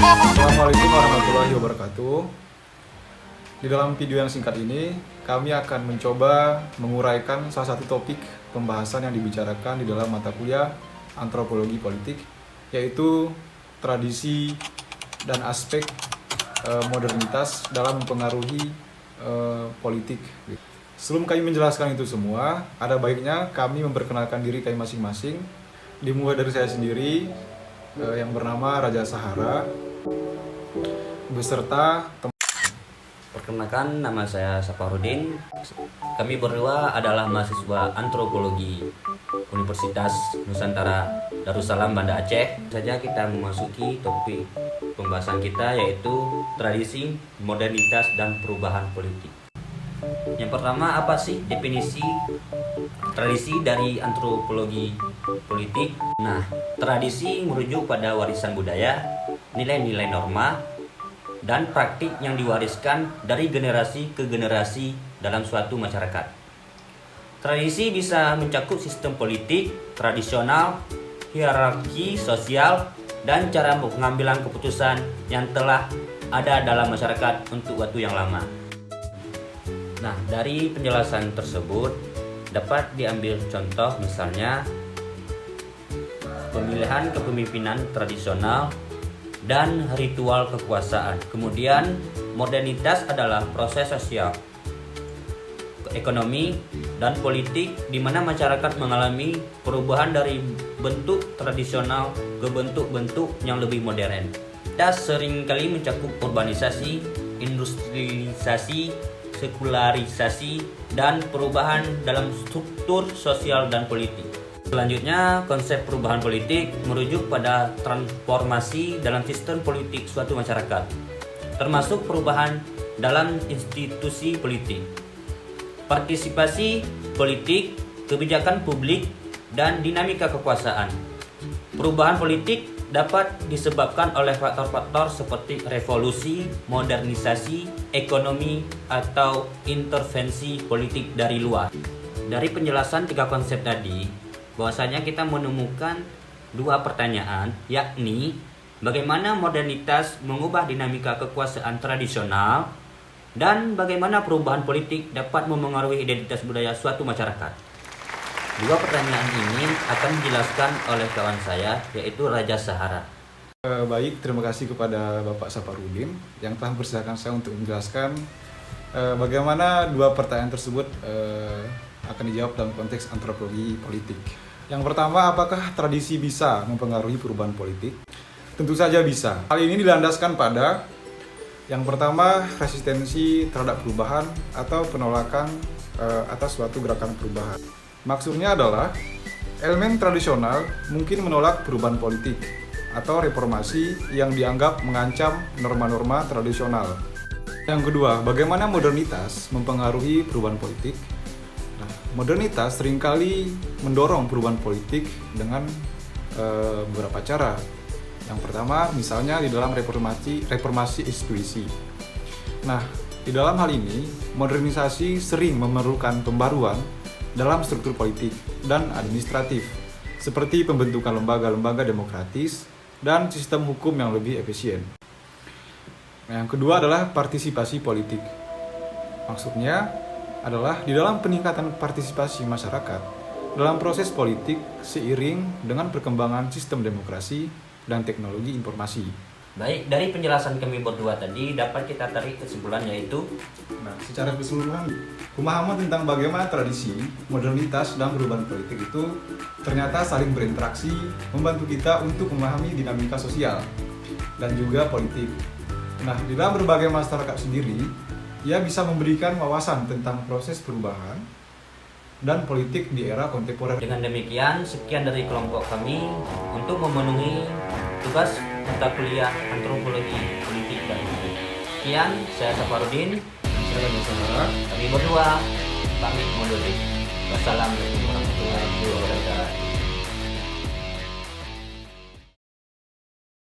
Assalamualaikum warahmatullahi wabarakatuh. Di dalam video yang singkat ini, kami akan mencoba menguraikan salah satu topik pembahasan yang dibicarakan di dalam mata kuliah Antropologi Politik, yaitu tradisi dan aspek modernitas dalam mempengaruhi politik. Sebelum kami menjelaskan itu semua, ada baiknya kami memperkenalkan diri kami masing-masing. Dimulai dari saya sendiri, yang bernama Raja Sahara, beserta Perkenalkan, nama saya Saparudin. Kami berdua adalah mahasiswa antropologi Universitas Nusantara Darussalam Banda Aceh. Saja kita memasuki topik pembahasan kita, yaitu tradisi, modernitas, dan perubahan politik. Yang pertama, apa sih definisi tradisi dari antropologi politik? Nah, tradisi merujuk pada warisan budaya, nilai-nilai norma, dan praktik yang diwariskan dari generasi ke generasi dalam suatu masyarakat. Tradisi bisa mencakup sistem politik tradisional, hierarki sosial, dan cara pengambilan keputusan yang telah ada dalam masyarakat untuk waktu yang lama. Nah, dari penjelasan tersebut dapat diambil contoh, misalnya pemilihan kepemimpinan tradisional dan ritual kekuasaan. Kemudian modernitas adalah proses sosial, ekonomi, dan politik di mana masyarakat mengalami perubahan dari bentuk tradisional ke bentuk-bentuk yang lebih modern. Dan seringkali mencakup urbanisasi, industrialisasi, sekularisasi, dan perubahan dalam struktur sosial dan politik. Selanjutnya, konsep perubahan politik merujuk pada transformasi dalam sistem politik suatu masyarakat, termasuk perubahan dalam institusi politik, partisipasi politik, kebijakan publik, dan dinamika kekuasaan. Perubahan politik dapat disebabkan oleh faktor-faktor seperti revolusi, modernisasi, ekonomi, atau intervensi politik dari luar. Dari penjelasan tiga konsep tadi, bahwasanya kita menemukan dua pertanyaan, yakni bagaimana modernitas mengubah dinamika kekuasaan tradisional dan bagaimana perubahan politik dapat memengaruhi identitas budaya suatu masyarakat. Dua pertanyaan ini akan dijelaskan oleh kawan saya, yaitu Raja Sahara. Baik, terima kasih kepada Bapak Saparudin yang telah mempersilahkan saya untuk menjelaskan bagaimana dua pertanyaan tersebut akan dijawab dalam konteks antropologi politik. Yang pertama, apakah tradisi bisa mempengaruhi perubahan politik? Tentu saja bisa. Hal ini dilandaskan pada yang pertama, resistensi terhadap perubahan atau penolakan atas suatu gerakan perubahan. Maksudnya adalah elemen tradisional mungkin menolak perubahan politik atau reformasi yang dianggap mengancam norma-norma tradisional. Yang kedua, bagaimana modernitas mempengaruhi perubahan politik? Modernitas seringkali mendorong perubahan politik dengan beberapa cara. Yang pertama, misalnya di dalam reformasi institusi. Nah, di dalam hal ini, modernisasi sering memerlukan pembaruan dalam struktur politik dan administratif, seperti pembentukan lembaga-lembaga demokratis dan sistem hukum yang lebih efisien. Nah, yang kedua adalah partisipasi politik. Maksudnya adalah di dalam peningkatan partisipasi masyarakat dalam proses politik seiring dengan perkembangan sistem demokrasi dan teknologi informasi. Baik, dari penjelasan kami berdua tadi dapat kita tarik kesimpulan, yaitu secara keseluruhan, pemahaman tentang bagaimana tradisi, modernitas, dan perubahan politik itu ternyata saling berinteraksi, membantu kita untuk memahami dinamika sosial dan juga politik. Nah, di dalam berbagai masyarakat sendiri, ia bisa memberikan wawasan tentang proses perubahan dan politik di era kontemporer. Dengan demikian, sekian dari kelompok kami untuk memenuhi tugas mata kuliah antropologi politik dan hukum. Sekian, saya Saparudin. Saya Sahara. Kami berdua pamit mundur diri. Wassalamualaikum warahmatullahi wabarakatuh.